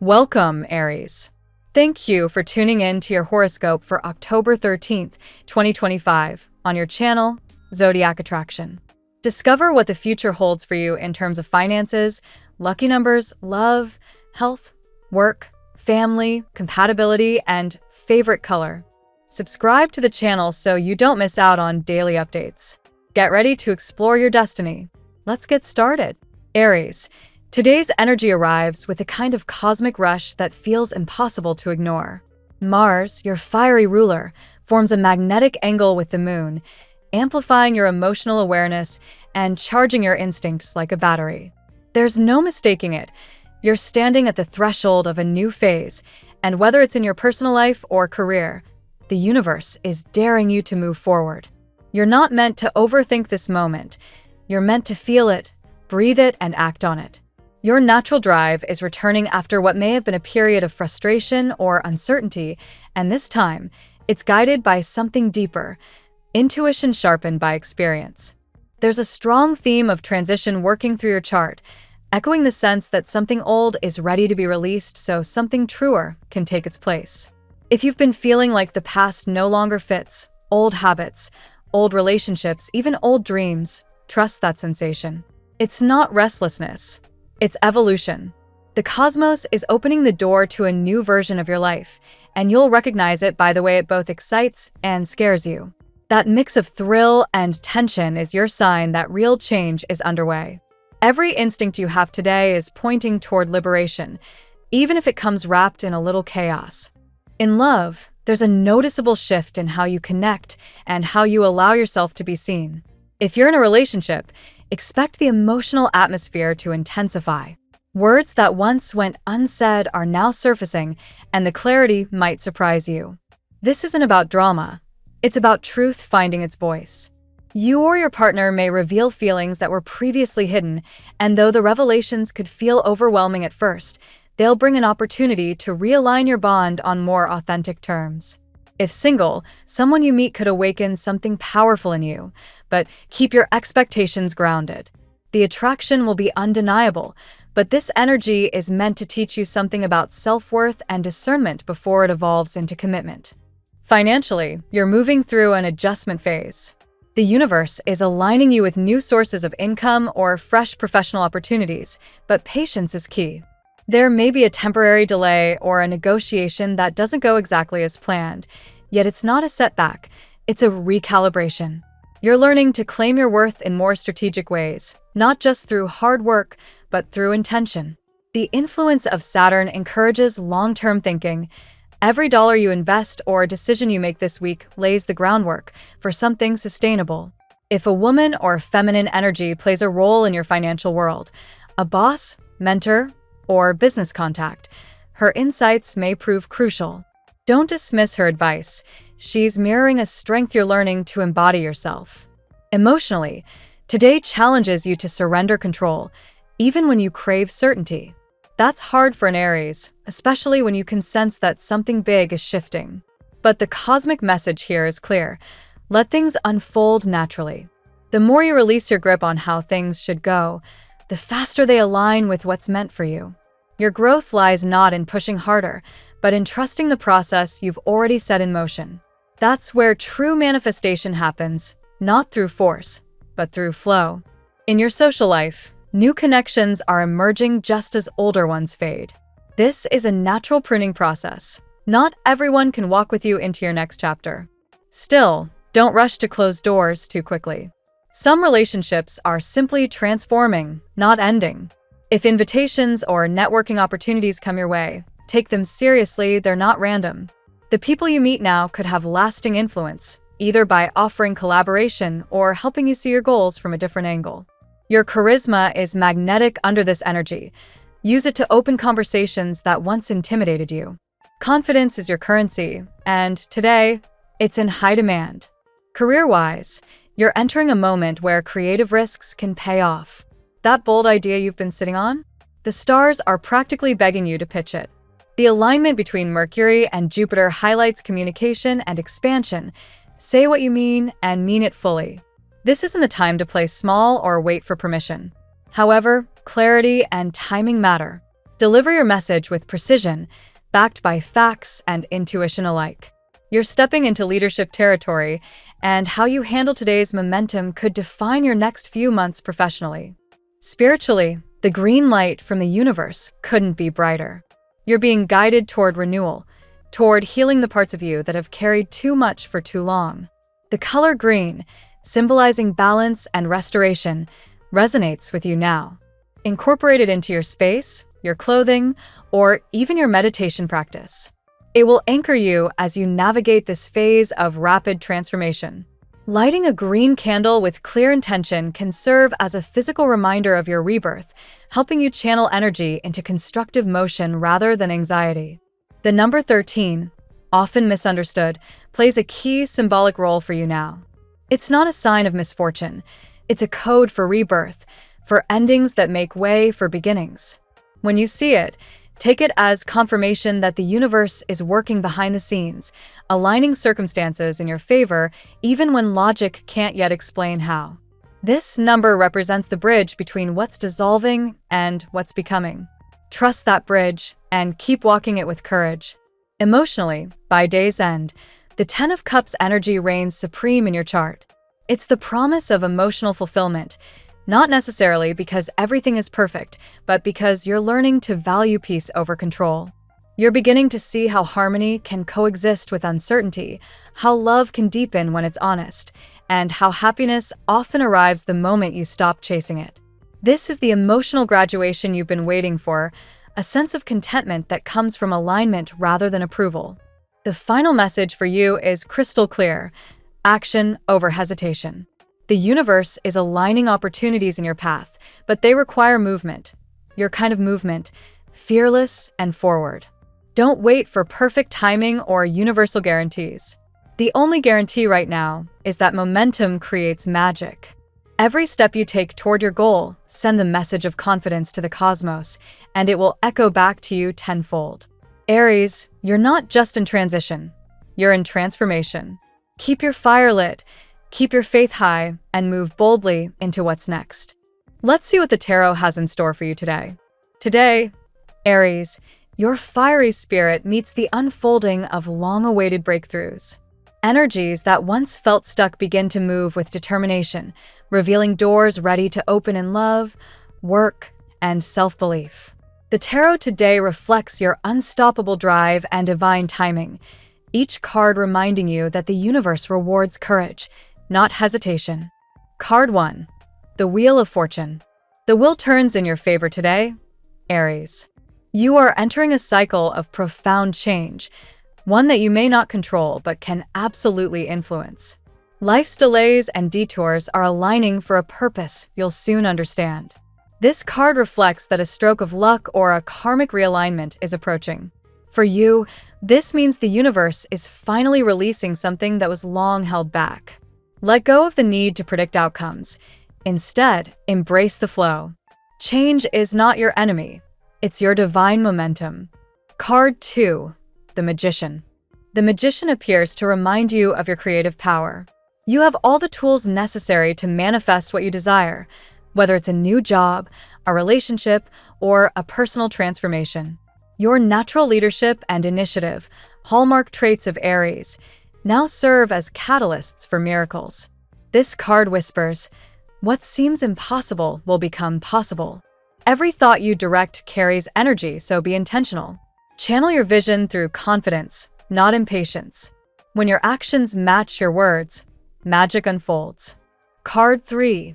Welcome, Aries. Thank you for tuning in to your horoscope for October 13th, 2025, on your channel, Zodiac Attraction. Discover what the future holds for you in terms of finances, lucky numbers, love, health, work, family, compatibility, and favorite color. Subscribe to the channel so you don't miss out on daily updates. Get ready to explore your destiny. Let's get started. Aries. Today's energy arrives with a kind of cosmic rush that feels impossible to ignore. Mars, your fiery ruler, forms a magnetic angle with the moon, amplifying your emotional awareness and charging your instincts like a battery. There's no mistaking it. You're standing at the threshold of a new phase, and whether it's in your personal life or career, the universe is daring you to move forward. You're not meant to overthink this moment. You're meant to feel it, breathe it, and act on it. Your natural drive is returning after what may have been a period of frustration or uncertainty, and this time, it's guided by something deeper, intuition sharpened by experience. There's a strong theme of transition working through your chart, echoing the sense that something old is ready to be released so something truer can take its place. If you've been feeling like the past no longer fits, old habits, old relationships, even old dreams, trust that sensation. It's not restlessness. It's evolution. The cosmos is opening the door to a new version of your life, and you'll recognize it by the way it both excites and scares you. That mix of thrill and tension is your sign that real change is underway. Every instinct you have today is pointing toward liberation, even if it comes wrapped in a little chaos. In love, there's a noticeable shift in how you connect and how you allow yourself to be seen. If you're in a relationship, expect the emotional atmosphere to intensify. Words that once went unsaid are now surfacing, and the clarity might surprise you. This isn't about drama. It's about truth finding its voice. You or your partner may reveal feelings that were previously hidden, and though the revelations could feel overwhelming at first, they'll bring an opportunity to realign your bond on more authentic terms. If single, someone you meet could awaken something powerful in you, but keep your expectations grounded. The attraction will be undeniable, but this energy is meant to teach you something about self-worth and discernment before it evolves into commitment. Financially, you're moving through an adjustment phase. The universe is aligning you with new sources of income or fresh professional opportunities, but patience is key. There may be a temporary delay or a negotiation that doesn't go exactly as planned, yet it's not a setback, it's a recalibration. You're learning to claim your worth in more strategic ways, not just through hard work, but through intention. The influence of Saturn encourages long-term thinking. Every dollar you invest or decision you make this week lays the groundwork for something sustainable. If a woman or feminine energy plays a role in your financial world, a boss, mentor, or business contact, her insights may prove crucial. Don't dismiss her advice. She's mirroring a strength you're learning to embody yourself. Emotionally, today challenges you to surrender control, even when you crave certainty. That's hard for an Aries, especially when you can sense that something big is shifting. But the cosmic message here is clear. Let things unfold naturally. The more you release your grip on how things should go, the faster they align with what's meant for you. Your growth lies not in pushing harder, but in trusting the process you've already set in motion. That's where true manifestation happens, not through force, but through flow. In your social life, new connections are emerging just as older ones fade. This is a natural pruning process. Not everyone can walk with you into your next chapter. Still, don't rush to close doors too quickly. Some relationships are simply transforming, not ending. If invitations or networking opportunities come your way, take them seriously, they're not random. The people you meet now could have lasting influence, either by offering collaboration or helping you see your goals from a different angle. Your charisma is magnetic under this energy. Use it to open conversations that once intimidated you. Confidence is your currency, and today, it's in high demand. Career-wise, you're entering a moment where creative risks can pay off. That bold idea you've been sitting on? The stars are practically begging you to pitch it. The alignment between Mercury and Jupiter highlights communication and expansion. Say what you mean and mean it fully. This isn't the time to play small or wait for permission. However, clarity and timing matter. Deliver your message with precision, backed by facts and intuition alike. You're stepping into leadership territory, and how you handle today's momentum could define your next few months professionally. Spiritually, the green light from the universe couldn't be brighter. You're being guided toward renewal, toward healing the parts of you that have carried too much for too long. The color green, symbolizing balance and restoration, resonates with you now. Incorporate it into your space, your clothing, or even your meditation practice. It will anchor you as you navigate this phase of rapid transformation. Lighting a green candle with clear intention can serve as a physical reminder of your rebirth, helping you channel energy into constructive motion rather than anxiety. The number 13, often misunderstood, plays a key symbolic role for you now. It's not a sign of misfortune. It's a code for rebirth, for endings that make way for beginnings. When you see it, take it as confirmation that the universe is working behind the scenes, aligning circumstances in your favor even when logic can't yet explain how. This number represents the bridge between what's dissolving and what's becoming. Trust that bridge and keep walking it with courage. Emotionally, by day's end, the 10 of Cups energy reigns supreme in your chart. It's the promise of emotional fulfillment, not necessarily because everything is perfect, but because you're learning to value peace over control. You're beginning to see how harmony can coexist with uncertainty, how love can deepen when it's honest, and how happiness often arrives the moment you stop chasing it. This is the emotional graduation you've been waiting for, a sense of contentment that comes from alignment rather than approval. The final message for you is crystal clear: action over hesitation. The universe is aligning opportunities in your path, but they require movement. Your kind of movement, fearless and forward. Don't wait for perfect timing or universal guarantees. The only guarantee right now is that momentum creates magic. Every step you take toward your goal sends a message of confidence to the cosmos, and it will echo back to you tenfold. Aries, you're not just in transition, you're in transformation. Keep your fire lit, keep your faith high, and move boldly into what's next. Let's see what the tarot has in store for you today. Today, Aries, your fiery spirit meets the unfolding of long-awaited breakthroughs. Energies that once felt stuck begin to move with determination, revealing doors ready to open in love, work, and self-belief. The tarot today reflects your unstoppable drive and divine timing, each card reminding you that the universe rewards courage, not hesitation. Card 1. The Wheel of Fortune. The wheel turns in your favor today, Aries. You are entering a cycle of profound change, one that you may not control but can absolutely influence. Life's delays and detours are aligning for a purpose you'll soon understand. This card reflects that a stroke of luck or a karmic realignment is approaching. For you, this means the universe is finally releasing something that was long held back. Let go of the need to predict outcomes. Instead, embrace the flow. Change is not your enemy. It's your divine momentum. Card 2. The Magician. The Magician appears to remind you of your creative power. You have all the tools necessary to manifest what you desire, whether it's a new job, a relationship, or a personal transformation. Your natural leadership and initiative, hallmark traits of Aries, now serve as catalysts for miracles. This card whispers, what seems impossible will become possible. Every thought you direct carries energy, so be intentional. Channel your vision through confidence, not impatience. When your actions match your words, magic unfolds. Card 3.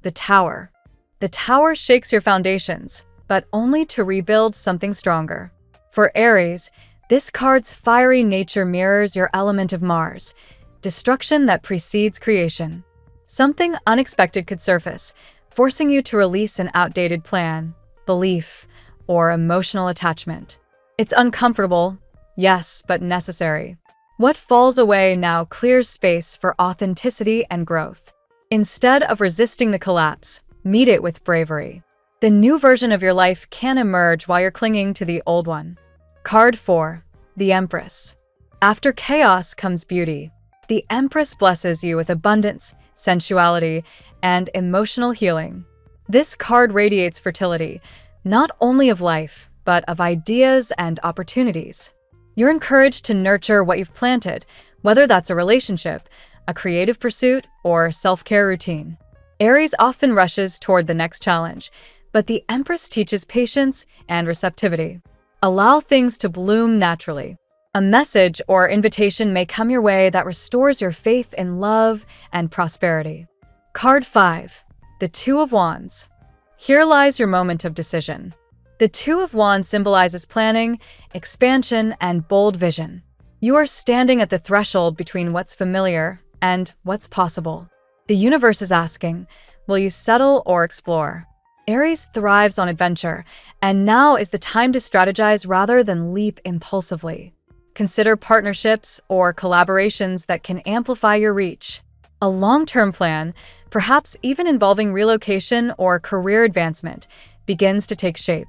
The Tower. The Tower shakes your foundations, but only to rebuild something stronger. For Aries, this card's fiery nature mirrors your element of Mars, destruction that precedes creation. Something unexpected could surface, forcing you to release an outdated plan, belief, or emotional attachment. It's uncomfortable, yes, but necessary. What falls away now clears space for authenticity and growth. Instead of resisting the collapse, meet it with bravery. The new version of your life can emerge while you're clinging to the old one. Card 4. The Empress. After chaos comes beauty. The Empress blesses you with abundance, sensuality, and emotional healing. This card radiates fertility, not only of life, but of ideas and opportunities. You're encouraged to nurture what you've planted, whether that's a relationship, a creative pursuit, or self-care routine. Aries often rushes toward the next challenge, but the Empress teaches patience and receptivity. Allow things to bloom naturally. A message or invitation may come your way that restores your faith in love and prosperity. Card 5. The Two of Wands. Here lies your moment of decision. The Two of Wands symbolizes planning, expansion, and bold vision. You are standing at the threshold between what's familiar and what's possible. The universe is asking, will you settle or explore? Aries thrives on adventure, and now is the time to strategize rather than leap impulsively. Consider partnerships or collaborations that can amplify your reach. A long-term plan, perhaps even involving relocation or career advancement, begins to take shape.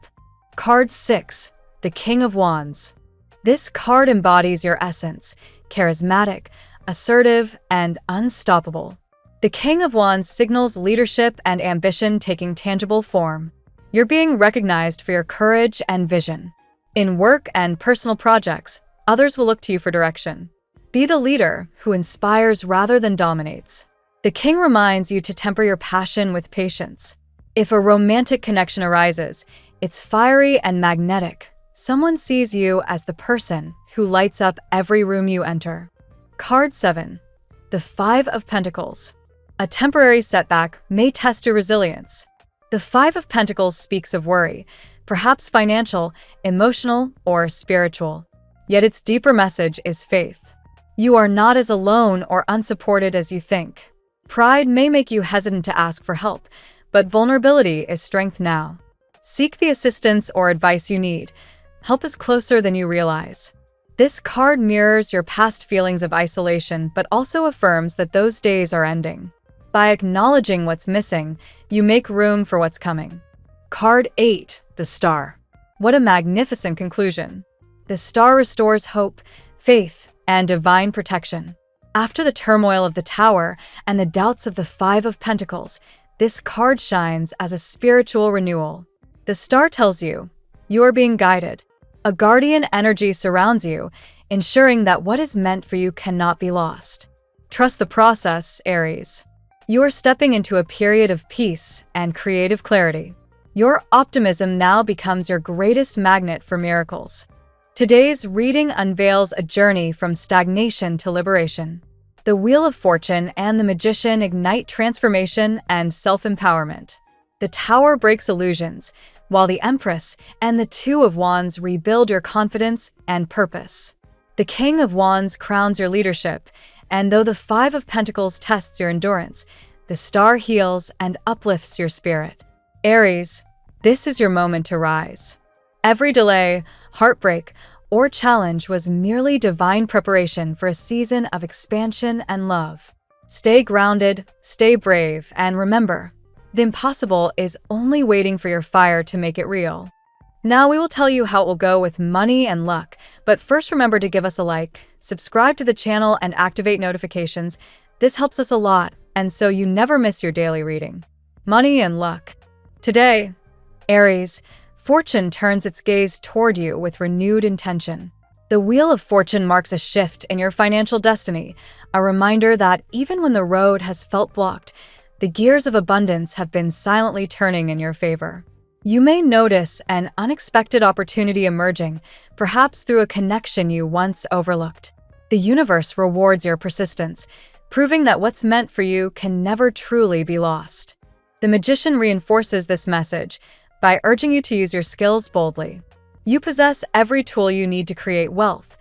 Card 6. The King of Wands. This card embodies your essence, charismatic, assertive, and unstoppable. The King of Wands signals leadership and ambition taking tangible form. You're being recognized for your courage and vision. In work and personal projects, others will look to you for direction. Be the leader who inspires rather than dominates. The King reminds you to temper your passion with patience. If a romantic connection arises, it's fiery and magnetic. Someone sees you as the person who lights up every room you enter. Card 7. The Five of Pentacles. A temporary setback may test your resilience. The Five of Pentacles speaks of worry, perhaps financial, emotional, or spiritual. Yet its deeper message is faith. You are not as alone or unsupported as you think. Pride may make you hesitant to ask for help, but vulnerability is strength now. Seek the assistance or advice you need. Help is closer than you realize. This card mirrors your past feelings of isolation, but also affirms that those days are ending. By acknowledging what's missing, you make room for what's coming. Card 8. The Star. What a magnificent conclusion. The Star restores hope, faith, and divine protection. After the turmoil of the Tower and the doubts of the Five of Pentacles, this card shines as a spiritual renewal. The Star tells you are being guided. A guardian energy surrounds you, ensuring that what is meant for you cannot be lost. Trust the process, Aries. You are stepping into a period of peace and creative clarity. Your optimism now becomes your greatest magnet for miracles. Today's reading unveils a journey from stagnation to liberation. The Wheel of Fortune and the Magician ignite transformation and self-empowerment. The Tower breaks illusions, while the Empress and the Two of Wands rebuild your confidence and purpose. The King of Wands crowns your leadership, and though the Five of Pentacles tests your endurance, the Star heals and uplifts your spirit. Aries, this is your moment to rise. Every delay, heartbreak, or challenge was merely divine preparation for a season of expansion and love. Stay grounded, stay brave, and remember, the impossible is only waiting for your fire to make it real. Now we will tell you how it will go with money and luck, but first remember to give us a like, subscribe to the channel, and activate notifications. This helps us a lot, and so you never miss your daily reading. Money and luck. Today, Aries, fortune turns its gaze toward you with renewed intention. The Wheel of Fortune marks a shift in your financial destiny, a reminder that even when the road has felt blocked, the gears of abundance have been silently turning in your favor. You may notice an unexpected opportunity emerging, perhaps through a connection you once overlooked. The universe rewards your persistence, proving that what's meant for you can never truly be lost. The Magician reinforces this message by urging you to use your skills boldly. You possess every tool you need to create wealth,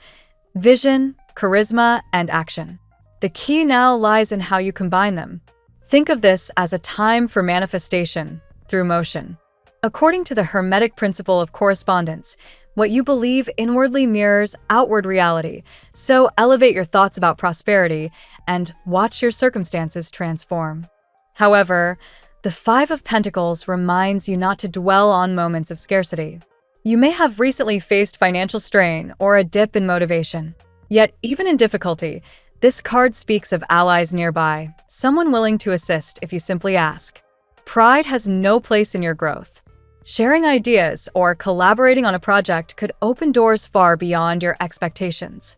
vision, charisma, and action. The key now lies in how you combine them. Think of this as a time for manifestation through motion. According to the Hermetic principle of correspondence, what you believe inwardly mirrors outward reality, so elevate your thoughts about prosperity and watch your circumstances transform. However, the Five of Pentacles reminds you not to dwell on moments of scarcity. You may have recently faced financial strain or a dip in motivation. Yet, even in difficulty, this card speaks of allies nearby, someone willing to assist if you simply ask. Pride has no place in your growth. Sharing ideas or collaborating on a project could open doors far beyond your expectations.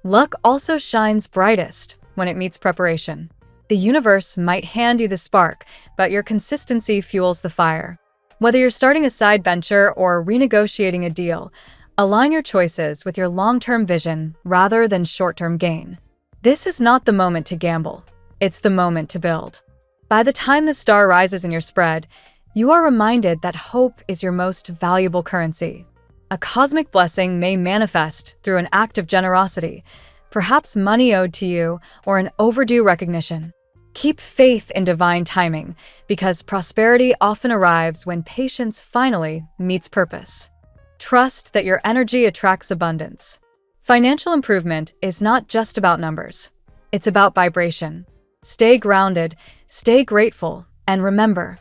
Luck also shines brightest when it meets preparation. The universe might hand you the spark, but your consistency fuels the fire. Whether you're starting a side venture or renegotiating a deal, align your choices with your long-term vision rather than short-term gain. This is not the moment to gamble. It's the moment to build. By the time the star rises in your spread, you are reminded that hope is your most valuable currency. A cosmic blessing may manifest through an act of generosity, perhaps money owed to you or an overdue recognition. Keep faith in divine timing, because prosperity often arrives when patience finally meets purpose. Trust that your energy attracts abundance. Financial improvement is not just about numbers. It's about vibration. Stay grounded, stay grateful, and remember,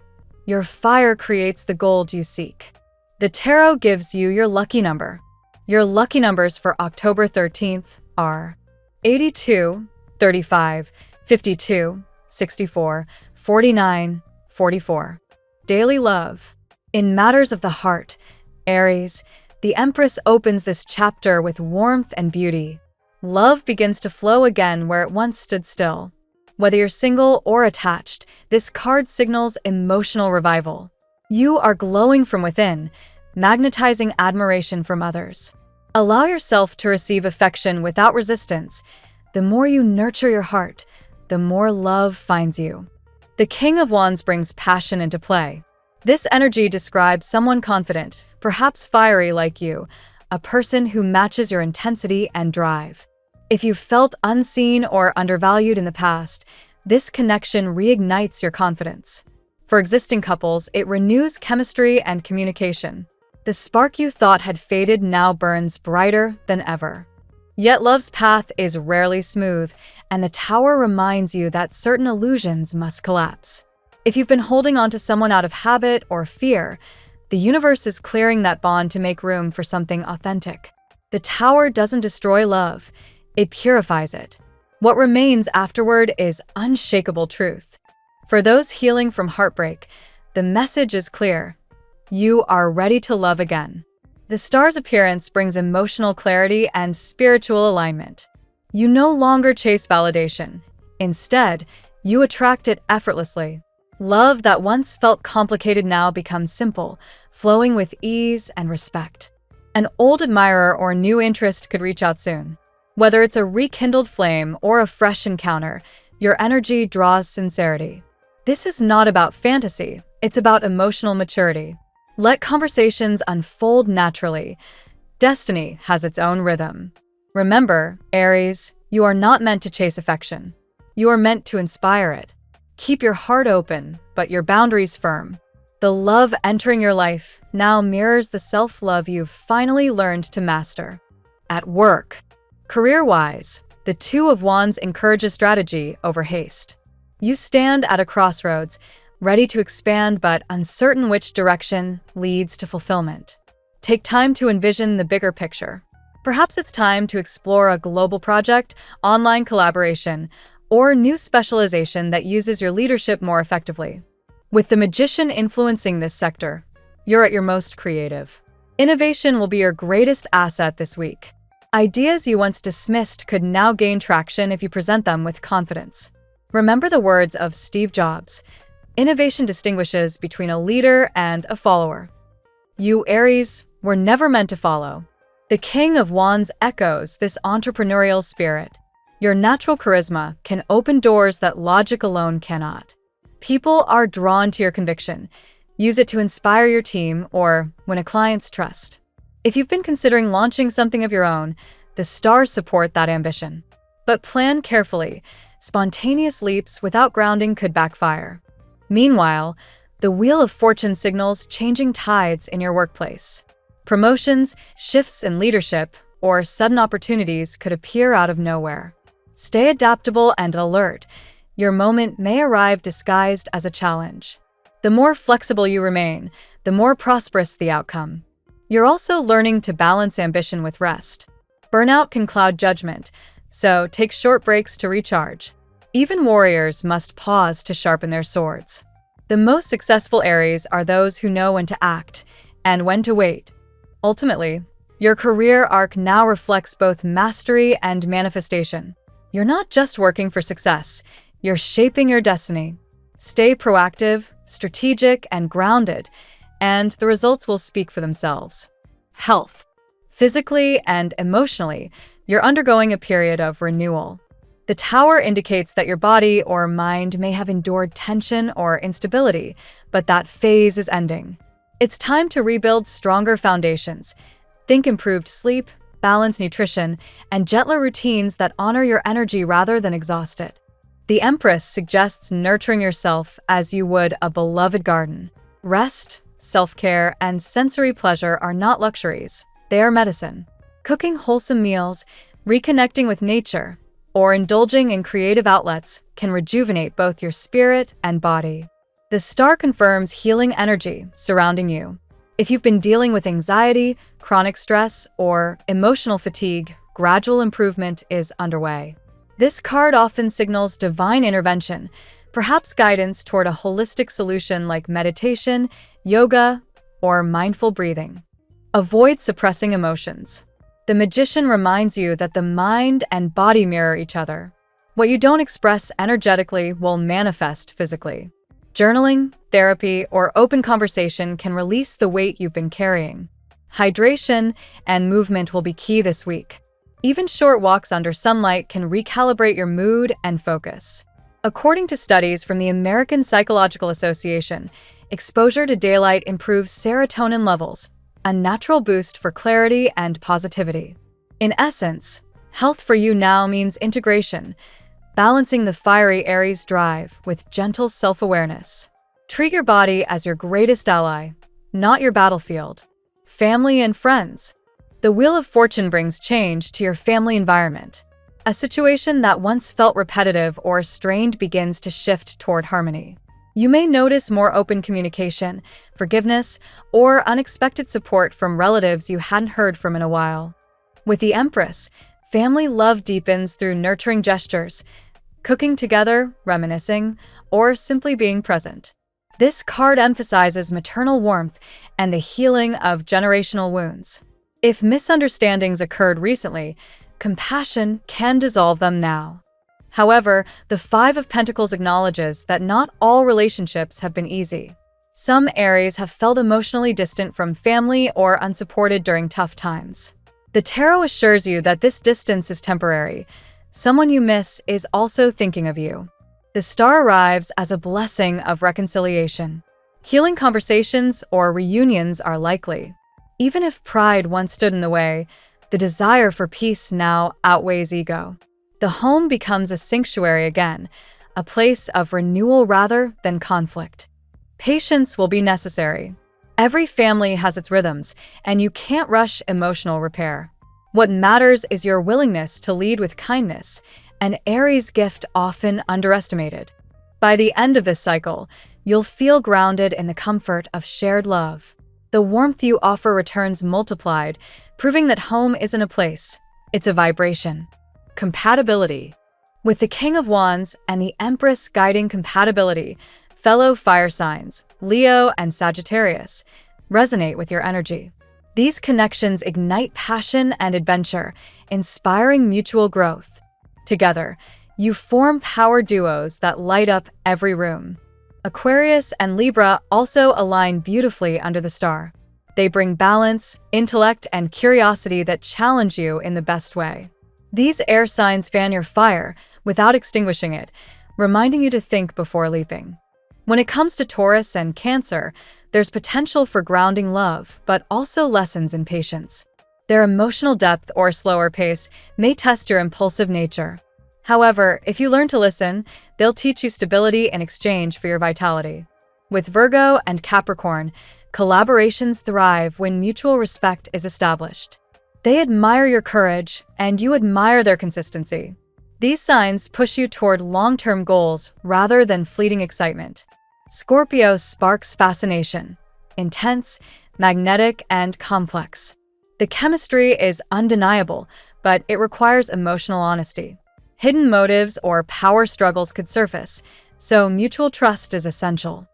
your fire creates the gold you seek. The tarot gives you your lucky number. Your lucky numbers for October 13th are 82, 35, 52, 64, 49, 44. Daily love. In matters of the heart, Aries, the Empress opens this chapter with warmth and beauty. Love begins to flow again where it once stood still. Whether you're single or attached, this card signals emotional revival. You are glowing from within, magnetizing admiration from others. Allow yourself to receive affection without resistance. The more you nurture your heart, the more love finds you. The King of Wands brings passion into play. This energy describes someone confident, perhaps fiery like you, a person who matches your intensity and drive. If you've felt unseen or undervalued in the past, this connection reignites your confidence. For existing couples, it renews chemistry and communication. The spark you thought had faded now burns brighter than ever. Yet love's path is rarely smooth, and the tower reminds you that certain illusions must collapse. If you've been holding on to someone out of habit or fear, the universe is clearing that bond to make room for something authentic. The tower doesn't destroy love. It purifies it. What remains afterward is unshakable truth. For those healing from heartbreak, the message is clear. You are ready to love again. The star's appearance brings emotional clarity and spiritual alignment. You no longer chase validation. Instead, you attract it effortlessly. Love that once felt complicated now becomes simple, flowing with ease and respect. An old admirer or new interest could reach out soon. Whether it's a rekindled flame or a fresh encounter, your energy draws sincerity. This is not about fantasy, it's about emotional maturity. Let conversations unfold naturally. Destiny has its own rhythm. Remember, Aries, you are not meant to chase affection. You are meant to inspire it. Keep your heart open, but your boundaries firm. The love entering your life now mirrors the self-love you've finally learned to master. At work, career-wise, the Two of Wands encourages strategy over haste. You stand at a crossroads, ready to expand but uncertain which direction leads to fulfillment. Take time to envision the bigger picture. Perhaps it's time to explore a global project, online collaboration, or new specialization that uses your leadership more effectively. With the Magician influencing this sector, you're at your most creative. Innovation will be your greatest asset this week. Ideas you once dismissed could now gain traction if you present them with confidence. Remember the words of Steve Jobs: innovation distinguishes between a leader and a follower. You, Aries, were never meant to follow. The King of Wands echoes this entrepreneurial spirit. Your natural charisma can open doors that logic alone cannot. People are drawn to your conviction. Use it to inspire your team or win a client's trust. If you've been considering launching something of your own, the stars support that ambition. But plan carefully. Spontaneous leaps without grounding could backfire. Meanwhile, the Wheel of Fortune signals changing tides in your workplace. Promotions, shifts in leadership, or sudden opportunities could appear out of nowhere. Stay adaptable and alert. Your moment may arrive disguised as a challenge. The more flexible you remain, the more prosperous the outcome. You're also learning to balance ambition with rest. Burnout can cloud judgment, so take short breaks to recharge. Even warriors must pause to sharpen their swords. The most successful Aries are those who know when to act and when to wait. Ultimately, your career arc now reflects both mastery and manifestation. You're not just working for success, you're shaping your destiny. Stay proactive, strategic, and grounded, and the results will speak for themselves. Health. Physically and emotionally, you're undergoing a period of renewal. The Tower indicates that your body or mind may have endured tension or instability, but that phase is ending. It's time to rebuild stronger foundations. Think improved sleep, balanced nutrition, and gentler routines that honor your energy rather than exhaust it. The Empress suggests nurturing yourself as you would a beloved garden. Rest, self-care, and sensory pleasure are not luxuries, they are medicine. Cooking wholesome meals, reconnecting with nature, or indulging in creative outlets can rejuvenate both your spirit and body. The star confirms healing energy surrounding you. If you've been dealing with anxiety, chronic stress, or emotional fatigue, gradual improvement is underway. This card often signals divine intervention, perhaps guidance toward a holistic solution like meditation, yoga, or mindful breathing. Avoid suppressing emotions. The Magician reminds you that the mind and body mirror each other. What you don't express energetically will manifest physically. Journaling, therapy, or open conversation can release the weight you've been carrying. Hydration and movement will be key this week. Even short walks under sunlight can recalibrate your mood and focus. According to studies from the American Psychological Association, exposure to daylight improves serotonin levels, a natural boost for clarity and positivity. In essence, health for you now means integration, balancing the fiery Aries drive with gentle self-awareness. Treat your body as your greatest ally, not your battlefield. Family and friends. The Wheel of Fortune brings change to your family environment. A situation that once felt repetitive or strained begins to shift toward harmony. You may notice more open communication, forgiveness, or unexpected support from relatives you hadn't heard from in a while. With the Empress, family love deepens through nurturing gestures, cooking together, reminiscing, or simply being present. This card emphasizes maternal warmth and the healing of generational wounds. If misunderstandings occurred recently, compassion can dissolve them now. However, the Five of Pentacles acknowledges that not all relationships have been easy. Some Aries have felt emotionally distant from family or unsupported during tough times. The Tarot assures you that this distance is temporary. Someone you miss is also thinking of you. The Star arrives as a blessing of reconciliation. Healing conversations or reunions are likely. Even if pride once stood in the way, the desire for peace now outweighs ego. The home becomes a sanctuary again, a place of renewal rather than conflict. Patience will be necessary. Every family has its rhythms, and you can't rush emotional repair. What matters is your willingness to lead with kindness, an Aries gift often underestimated. By the end of this cycle, you'll feel grounded in the comfort of shared love. The warmth you offer returns multiplied, proving that home isn't a place, it's a vibration. Compatibility. With the King of Wands and the Empress guiding compatibility, fellow fire signs, Leo and Sagittarius, resonate with your energy. These connections ignite passion and adventure, inspiring mutual growth. Together, you form power duos that light up every room. Aquarius and Libra also align beautifully under the star. They bring balance, intellect, and curiosity that challenge you in the best way. These air signs fan your fire without extinguishing it, reminding you to think before leaping. When it comes to Taurus and Cancer, there's potential for grounding love, but also lessons in patience. Their emotional depth or slower pace may test your impulsive nature. However, if you learn to listen, they'll teach you stability in exchange for your vitality. With Virgo and Capricorn, collaborations thrive when mutual respect is established. They admire your courage, and you admire their consistency. These signs push you toward long-term goals rather than fleeting excitement. Scorpio sparks fascination, intense, magnetic, and complex. The chemistry is undeniable, but it requires emotional honesty. Hidden motives or power struggles could surface, so mutual trust is essential.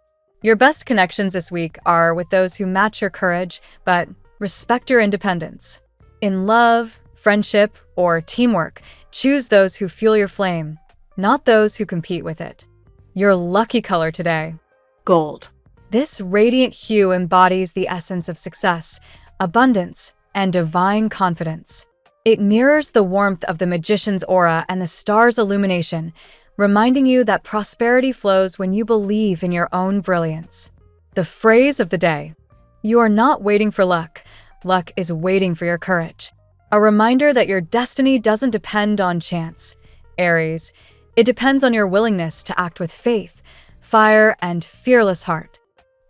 Your best connections this week are with those who match your courage but respect your independence. In love, friendship, or teamwork, choose those who fuel your flame, not those who compete with it. Your lucky color today: Gold. this radiant hue embodies the essence of success, abundance, and divine confidence. It mirrors the warmth of the magician's aura and the star's illumination, reminding you that prosperity flows when you believe in your own brilliance. The phrase of the day: you are not waiting for luck. Luck is waiting for your courage. A reminder that your destiny doesn't depend on chance, Aries. It depends on your willingness to act with faith, fire, and fearless heart.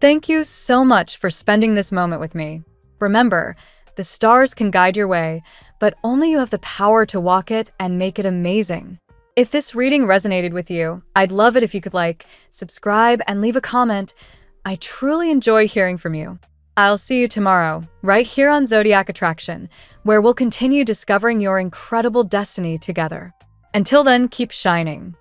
Thank you so much for spending this moment with me. Remember, the stars can guide your way, but only you have the power to walk it and make it amazing. If this reading resonated with you, I'd love it if you could like, subscribe, and leave a comment. I truly enjoy hearing from you. I'll see you tomorrow, right here on Zodiac Attraction, where we'll continue discovering your incredible destiny together. Until then, keep shining.